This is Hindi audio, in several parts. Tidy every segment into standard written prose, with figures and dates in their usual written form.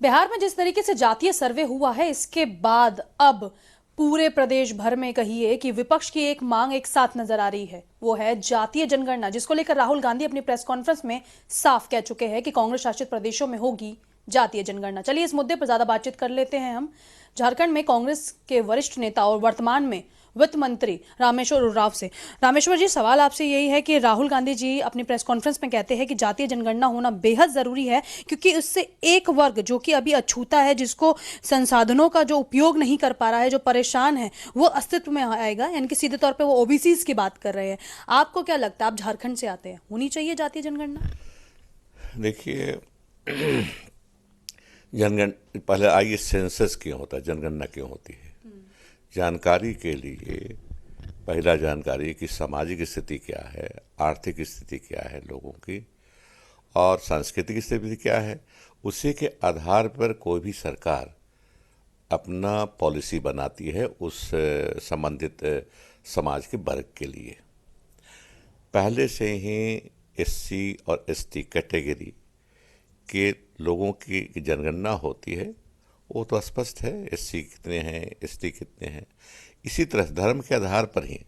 बिहार में जिस तरीके से जातीय सर्वे हुआ है, इसके बाद अब पूरे प्रदेश भर में कहिए कि विपक्ष की एक मांग एक साथ नजर आ रही है। वो है जातीय जनगणना, जिसको लेकर राहुल गांधी अपनी प्रेस कॉन्फ्रेंस में साफ कह चुके हैं कि कांग्रेस शासित प्रदेशों में होगी जातीय जनगणना। चलिए इस मुद्दे पर ज्यादा बातचीत कर लेते हैं हम। झारखंड में कांग्रेस के वरिष्ठ नेता और वर्तमान में वित्त मंत्री रामेश्वर उरांव से। रामेश्वर जी, सवाल आपसे यही है कि राहुल गांधी जी अपनी प्रेस कॉन्फ्रेंस में कहते हैं कि जातीय जनगणना होना बेहद जरूरी है, क्योंकि उससे एक वर्ग जो कि अभी अछूता है, जिसको संसाधनों का जो उपयोग नहीं कर पा रहा है, जो परेशान है, वो अस्तित्व में आएगा। यानी कि सीधे तौर पर वो ओबीसीज की बात कर रहे हैं। आपको क्या लगता है, आप झारखंड से आते हैं, होनी चाहिए जातीय जनगणना? देखिए, जनगण पहले आइए, सेंसस क्यों होता है, जनगणना क्यों होती है? जानकारी के लिए पहला जानकारी कि सामाजिक स्थिति क्या है, आर्थिक स्थिति क्या है लोगों की, और सांस्कृतिक स्थिति क्या है। उसी के आधार पर कोई भी सरकार अपना पॉलिसी बनाती है उस संबंधित समाज के वर्ग के लिए। पहले से ही एससी और एसटी कैटेगरी के लोगों की जनगणना होती है, वो तो स्पष्ट है, एससी कितने हैं, एसटी कितने हैं। इसी तरह धर्म के आधार पर ही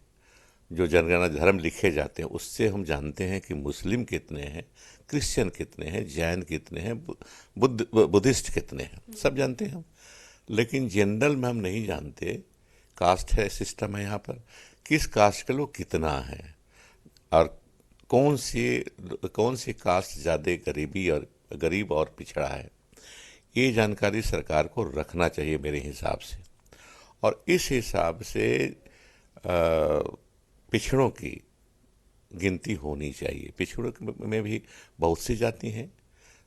जो जनगणना धर्म लिखे जाते हैं, उससे हम जानते हैं कि मुस्लिम कितने हैं, क्रिश्चियन कितने हैं, जैन कितने हैं, बुद्धिस्ट कितने हैं, सब जानते हैं हम। लेकिन जनरल में हम नहीं जानते। कास्ट है, सिस्टम है यहाँ पर, किस कास्ट के लोग कितना है और कौन सी कास्ट ज़्यादा गरीब और पिछड़ा है। ये जानकारी सरकार को रखना चाहिए मेरे हिसाब से। और इस हिसाब से पिछड़ों की गिनती होनी चाहिए। पिछड़ों में भी बहुत सी जाति हैं,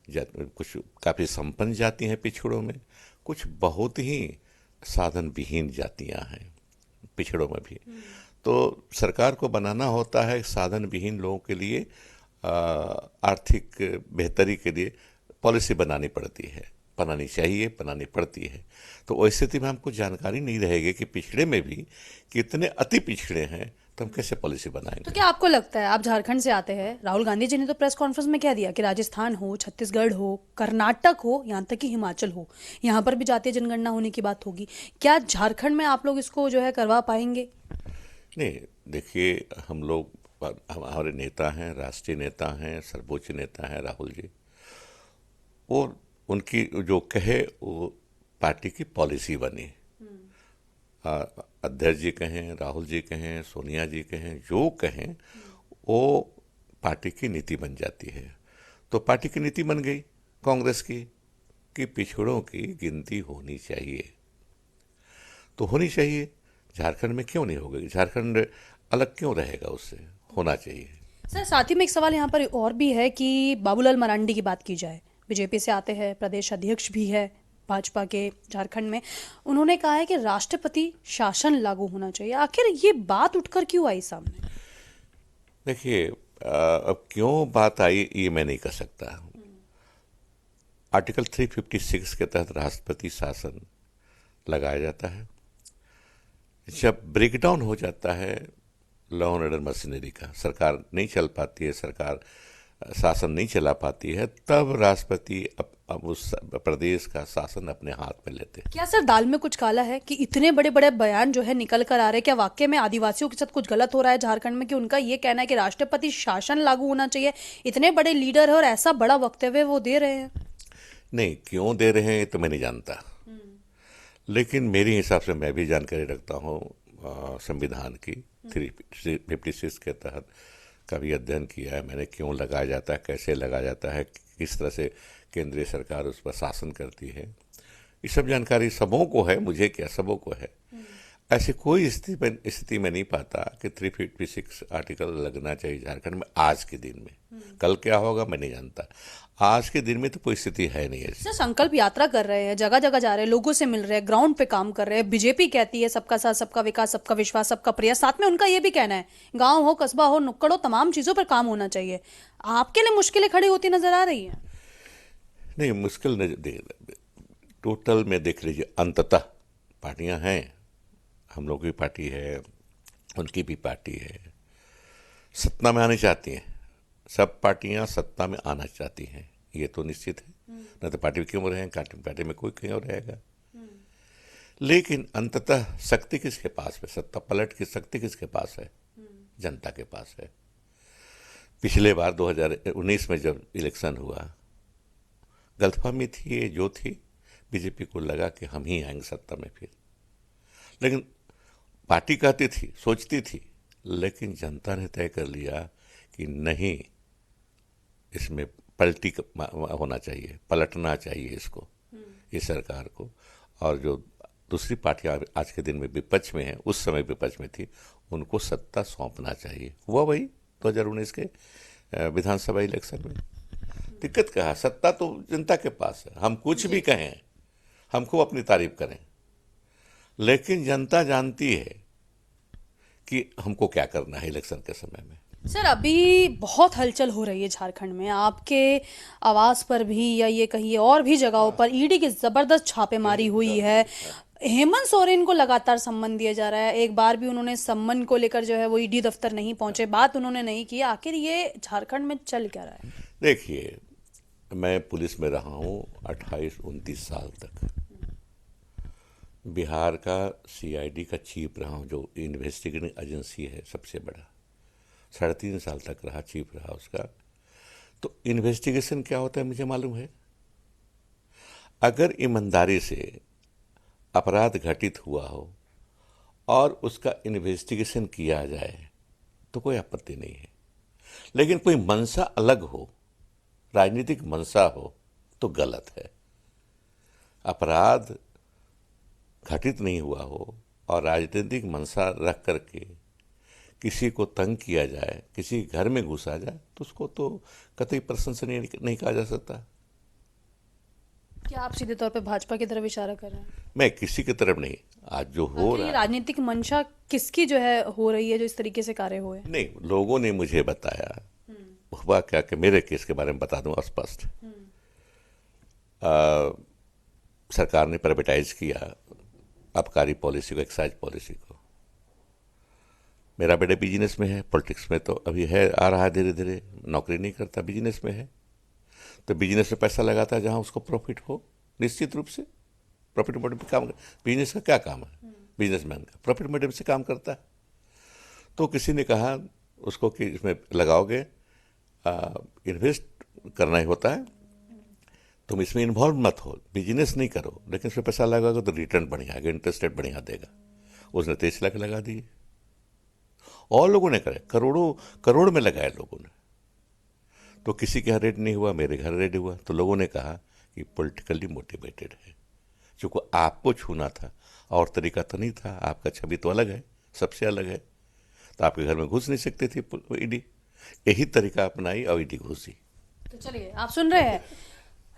कुछ काफ़ी संपन्न जाति हैं पिछड़ों में, कुछ बहुत ही साधन विहीन जातियां हैं पिछड़ों में भी। तो सरकार को बनाना होता है साधन विहीन लोगों के लिए आर्थिक बेहतरी के लिए पॉलिसी बनानी चाहिए, बनानी पड़ती है। तो वैसी स्थिति में हमको जानकारी नहीं रहेगी कि पिछड़े में भी कितने अति पिछड़े हैं, तो हम कैसे पॉलिसी बनाएंगे। तो क्या आपको लगता है, आप झारखंड से आते हैं, राहुल गांधी जी ने तो प्रेस कॉन्फ्रेंस में कह दिया कि राजस्थान हो, छत्तीसगढ़ हो, कर्नाटक हो, यहाँ तक कि हिमाचल हो, यहाँ पर भी जातीय जनगणना होने की बात होगी। क्या झारखंड में आप लोग इसको जो है करवा पाएंगे? नहीं, देखिए, हमारे नेता हैं, राष्ट्रीय नेता हैं, सर्वोच्च नेता हैं राहुल जी, और उनकी जो कहे वो पार्टी की पॉलिसी बनी। अध्यक्ष जी कहें, राहुल जी कहें, सोनिया जी कहें, जो कहें वो पार्टी की नीति बन जाती है। तो पार्टी की नीति बन गई कांग्रेस की कि पिछड़ों की गिनती होनी चाहिए, तो होनी चाहिए। झारखंड में क्यों नहीं होगी? झारखंड अलग क्यों रहेगा? उससे होना चाहिए। सर, साथ ही में एक सवाल यहाँ पर और भी है कि बाबूलाल मरांडी की बात की जाए, बीजेपी से आते हैं, प्रदेश अध्यक्ष भी है भाजपा के झारखंड में। उन्होंने कहा है कि राष्ट्रपति शासन लागू होना चाहिए। आखिर ये बात उठकर क्यों आई सामने? देखिए, अब क्यों बात आई ये मैं नहीं कह सकता। आर्टिकल 356 के तहत राष्ट्रपति शासन लगाया जाता है। जब ब्रेकडाउन हो जाता है लॉ एंड ऑर्डर मशीनरी का, सरकार नहीं चल पाती है, सरकार शासन नहीं चला पाती है, तब राष्ट्रपति अब उस प्रदेश का शासन अपने हाथ में लेते हैं। क्या सर दाल में कुछ काला है कि इतने बड़े बड़े बयान जो है निकल कर आ रहे हैं? क्या वाकई में आदिवासियों के साथ कुछ गलत हो रहा है झारखंड में कि उनका ये कहना है कि राष्ट्रपति शासन लागू होना चाहिए? इतने बड़े लीडर है और ऐसा बड़ा वक्तव्य वो दे रहे हैं। नहीं, क्यों दे रहे हैं तो मैं नहीं जानता, लेकिन मेरे हिसाब से मैं भी जानकारी रखता हूँ संविधान की 356 के तहत का भी अध्ययन किया है मैंने। क्यों लगाया जाता है, कैसे लगाया जाता है, किस तरह से केंद्रीय सरकार उस पर शासन करती है, ये सब जानकारी सबों को है, मुझे क्या, सबों को है। ऐसी कोई स्थिति में नहीं पाता कि 356 आर्टिकल लगना चाहिए झारखंड में आज के दिन में। कल क्या होगा मैं नहीं जानता, आज के दिन में तो कोई स्थिति है नहीं ऐसी। सर, संकल्प यात्रा कर रहे हैं, जगह जगह जा रहे हैं, लोगों से मिल रहे हैं, ग्राउंड पे काम कर रहे हैं। बीजेपी कहती है सबका साथ, सबका विकास, सबका विश्वास, सबका प्रयास। साथ में उनका ये भी कहना है गांव हो, कस्बा हो, नुक्कड़ हो, तमाम चीजों पर काम होना चाहिए। आपके लिए मुश्किलें खड़ी होती नजर आ रही है? नहीं, मुश्किल टोटल में देख लीजिए, अंततः पार्टियां हैं, हम लोग की पार्टी है, उनकी भी पार्टी है, सत्ता में आनी चाहती हैं। सब पार्टियां सत्ता में आना चाहती हैं, ये तो निश्चित है, न तो पार्टी में क्यों रहेंगे, पार्टी में कोई कहीं और रहेगा। लेकिन अंततः शक्ति किसके पास है, सत्ता पलट की शक्ति किसके पास है, जनता के पास है। पिछले बार 2019 में जब इलेक्शन हुआ, गलतफहमी थी ये जो थी, बीजेपी को लगा कि हम ही आएंगे सत्ता में फिर, लेकिन पार्टी कहती थी, सोचती थी, लेकिन जनता ने तय कर लिया कि नहीं, इसमें पलटी होना चाहिए, पलटना चाहिए इसको, इस सरकार को। और जो दूसरी पार्टियां आज के दिन में विपक्ष में है, उस समय विपक्ष में थी, उनको सत्ता सौंपना चाहिए। हुआ वही 2019 के विधानसभा इलेक्शन में। दिक्कत क्या है, सत्ता तो जनता के पास है, हम कुछ भी कहें, हमको अपनी तारीफ करें, लेकिन जनता जानती है कि हमको क्या करना है इलेक्शन के समय में। सर, अभी बहुत हलचल हो रही है झारखंड में, आपके आवास पर भी या ये कहिए और भी जगहों पर ईडी की जबरदस्त छापेमारी हुई है। हेमंत सोरेन को लगातार सम्मन दिया जा रहा है, एक बार भी उन्होंने सम्मन को लेकर जो है वो ईडी दफ्तर नहीं पहुंचे, बात उन्होंने नहीं की। आखिर ये झारखंड में चल क्या रहा है? देखिए, मैं पुलिस में रहा हूँ 28-29 साल तक, बिहार का सीआईडी का चीफ रहा हूँ, जो इन्वेस्टिगेटिंग एजेंसी है सबसे बड़ा, 3.5 साल तक रहा, चीफ रहा उसका। तो इन्वेस्टिगेशन क्या होता है मुझे मालूम है। अगर ईमानदारी से अपराध घटित हुआ हो और उसका इन्वेस्टिगेशन किया जाए तो कोई आपत्ति नहीं है, लेकिन कोई मंशा अलग हो, राजनीतिक मंशा हो, तो गलत है। अपराध घटित नहीं हुआ हो और राजनीतिक मंशा रख करके किसी को तंग किया जाए, किसी घर में घुसा जाए, तो उसको तो कतई प्रशंसनीय नहीं कहा जा सकता। क्या आप सीधे तौर पे भाजपा की तरफ इशारा कर रहे हैं? मैं किसी की तरफ नहीं, आज जो हो रहा है, राजनीतिक मंशा किसकी जो है हो रही है जो इस तरीके से कार्य हुए? नहीं, लोगों ने मुझे बताया। हुआ क्या कि मेरे केस के बारे में बता दूं स्पष्ट। सरकार ने प्राइवेटाइज किया आबकारी पॉलिसी को, एक्साइज पॉलिसी को। मेरा बेटा बिजनेस में है, पॉलिटिक्स में तो अभी है, आ रहा है धीरे धीरे, नौकरी नहीं करता, बिजनेस में है, तो बिजनेस में पैसा लगाता है जहां उसको प्रॉफिट हो, निश्चित रूप से प्रॉफिट मोटिव पे काम। बिजनेस का क्या काम है, बिजनेसमैन का प्रॉफिट मोटिव से काम करता है। तो किसी ने कहा उसको कि इसमें लगाओगे, इन्वेस्ट करना ही होता है, तुम इसमें इन्वॉल्व मत हो, बिजनेस नहीं करो, लेकिन इसमें पैसा लगाओगे तो रिटर्न बढ़िया आएगा, इंटरेस्ट रेट बढ़िया देगा। उसने 23 लाख लगा दिए, और लोगों ने करे, करोड़ में लगाए लोगों ने। तो किसी के यहाँ रेड नहीं हुआ, मेरे घर रेड हुआ। तो लोगों ने कहा कि पॉलिटिकली मोटिवेटेड है, चूंकि आपको छूना था और तरीका तो नहीं था, आपका छवि तो अलग है, सबसे अलग है, तो आपके घर में घुस नहीं सकते थे ईडी, यही तरीका अपनाई और ईडी घुसी। तो चलिए, आप सुन रहे हैं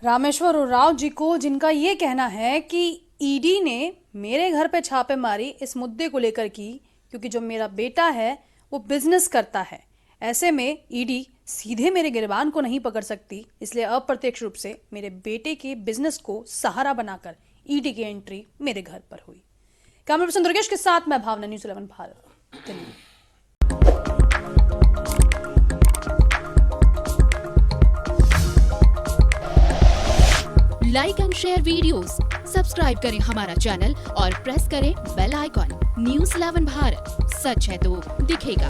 रामेश्वर उरांव जी को, जिनका ये कहना है कि ईडी ने मेरे घर पे छापे मारी इस मुद्दे को लेकर की, क्योंकि जो मेरा बेटा है वो बिजनेस करता है, ऐसे में ईडी सीधे मेरे गिरबान को नहीं पकड़ सकती, इसलिए अप्रत्यक्ष रूप से मेरे बेटे के बिजनेस को सहारा बनाकर ईडी की एंट्री मेरे घर पर हुई। कैमरा पर्सन दुर्गेश के साथ मैं Bhavna, news 11 Bharat, Delhi. Like and share videos, subscribe करें हमारा चैनल और प्रेस करें बेल आइकॉन। न्यूज़ 11 भारत, सच है तो दिखेगा।